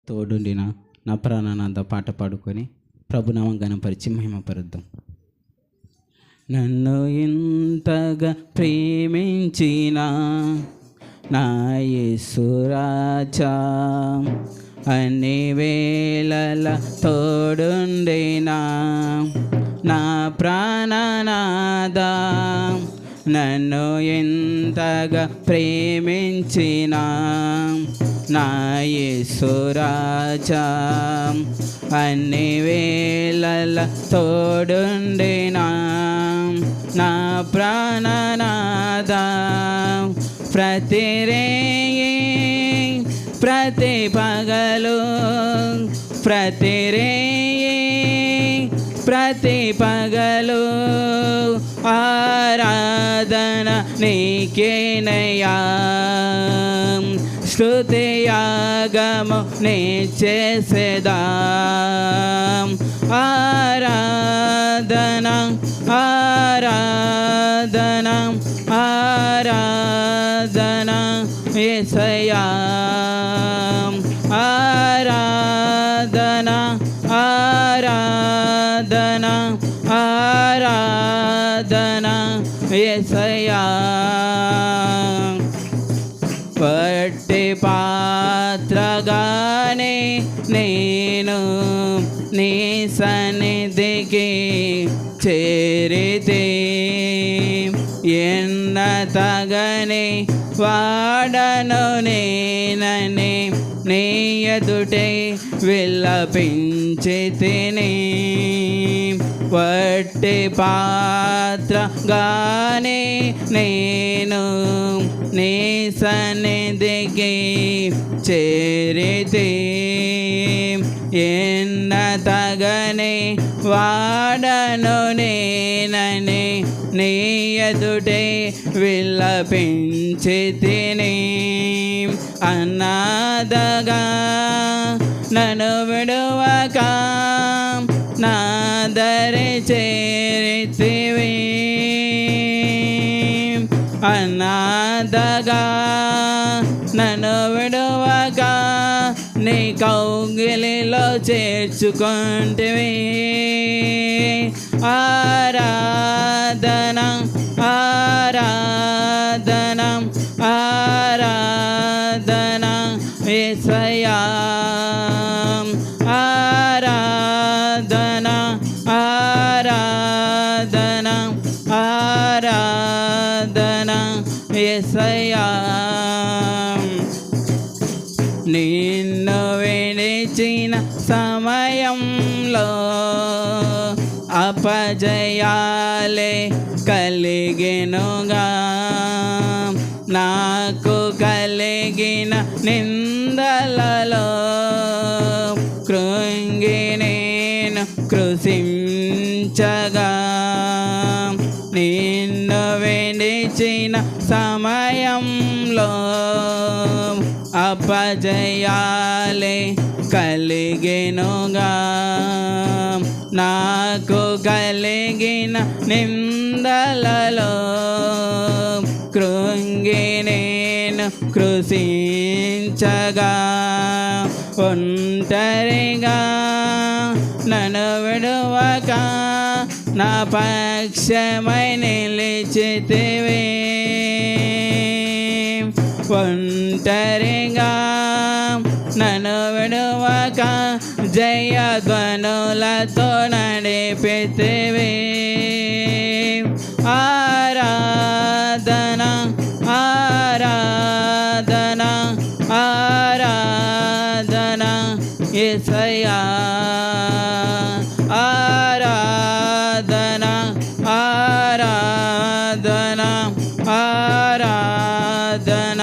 తోడుండిన నా ప్రాణానంద పాట పాడుకొని ప్రభునామం ఘనపరిచి మహిమపరుద్దాం. నన్ను ఇంతగా ప్రేమించిన నా యేసు రాజా, అన్ని వేళల తోడుండినా నా ప్రాణనాదా, నన్ను ఇంతగా ప్రేమించిన నా యేసు రాజా, అన్ని వేళల తోడుండినా నా ప్రాణనాదా, ప్రతి రేయి ప్రతి పగలు, ప్రతి రేయి ప్రతి పగలు ఆరాధన నీకేనయ్యా, స్తుతి యాగము నీ చేసేదా, ఆరాధన ఆరాధన ఆరాధన యేసయ్యా, ఆరాధన ఆరాధన ఆరాధన యేసయ్యా. పట్టి పాత్రగానే నేను నీ సన్నిధికి చేరితే, ఎన్న తగని వాడను నేనని నీ ఎదుటే విలపించి తిని, వట్టి పాత్రగానే నేను నీ సన్నిధికి చేరితే, ఎన్న తగని వాడను నేనని నీ ఎదుటే విలపించి తిని, అన్నాదగా నన్ను విడువక నా దరి చేరితివి, అన్నాదగా నన్ను విడువక నీ కౌగిలిలో చేర్చుకుంటివి, ఆరాధన ఆరాధన ఆరాధన యేసయ్యా, ఆరాధన ఆరాధన ఆరాధన యేసయ్యా. నిన్ను విడిచిన సమయంలో అపజయాలే కలిగెనుగా, నాకు కలిగిన నిందలలో కృంగి నేను కృషించగా, నిన్ను విడిచిన సమయంలో అపజయాలే కలిగెనుగా, నాకు కలిగిన నిందలలో కృంగి నేను కృషించగా, ఒంటరిగా నన్ను విడువక నా పక్షమై నిలిచితివి, ఒంటరిగా నన్ను విడువక జయధ్వనులతో నడిపితివి, ఆరాధన ఆరాధన ఆరాధన యేసయ్యా, ఆరాధన ఆరాధన ఆరాధన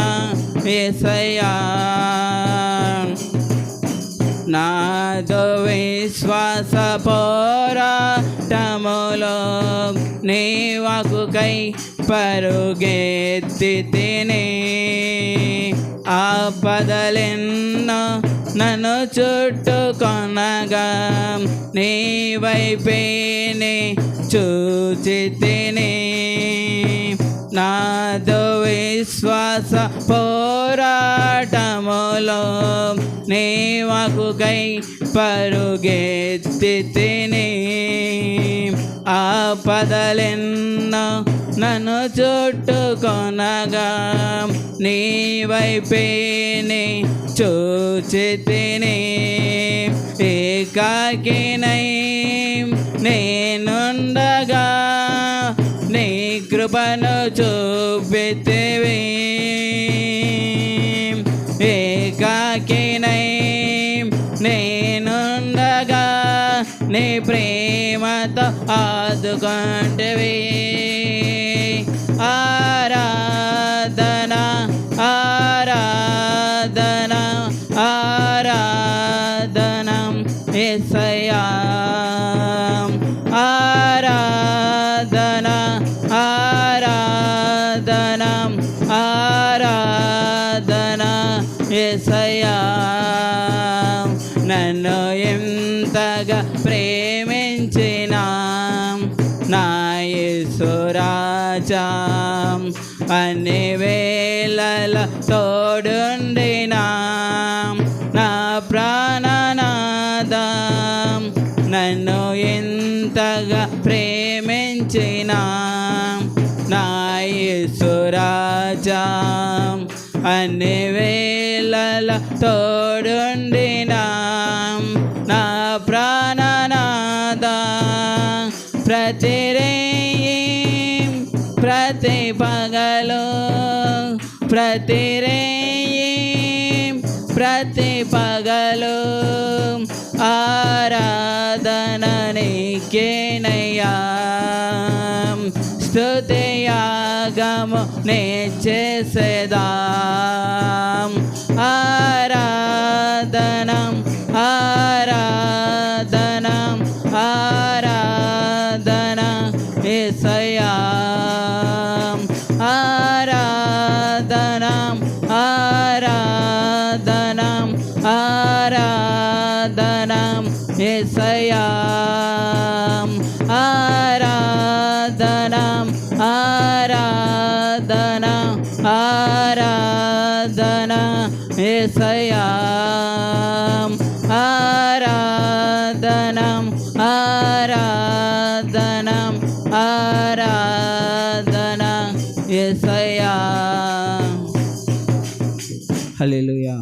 యేసయ్యా. నాదో విశ్వాస పోరాటములో నీ వాక్కుకై పరుగెత్తి తిని, ఆపదలెన్నో నన్ను చుట్టుకొనగా నీ వైపేనే చూచి తిని, నాదో విశ్వాస పోరాటములో నీ వాక్కుకై పరుగెత్తి తిని ఆపదలెన్నో నన్ను చుట్టుకొనగా నీ వైపేనే చూచి తిని ఏకాకినై నేనుండగా నీ కృపను చూపితివి ఏకాకినై నేనుండగా నీ ప్రేమతో ఆదుకొంటివి ఆరాధన ఆరాధన ఆరాధన యేసయ్యా ఆరాధన ఆరాధన ఆరాధన యేసయ్యా నన్ను ఎంతగా ప్రేమించిన నా యేసు రాజా అన్ని వేళల తోడుండినా నా ప్రాణనాథ నన్ను ఎంతగా ప్రేమించిన నా యేసు రాజా అన్ని వేళల తోడుండినా నా ప్రాణనాథ ప్రతి రేయి ప్రతి పగలు ప్రతి రేయి ప్రతి పగలు ఆరాధన నీకేనయ్యా స్తుతి యాగము నే చేసేదా ఆరాధన ఆరాధన ఆరాధన యేసయ్యా ఆరాధన ఆరాధన ఆరాధన యేసయ్యా ఆరాధన ఆరాధన ఆరాధన యేసయ్యా ఆరాధన ఆరాధన ఆరాధన యేసయ్యా హల్లెలూయా.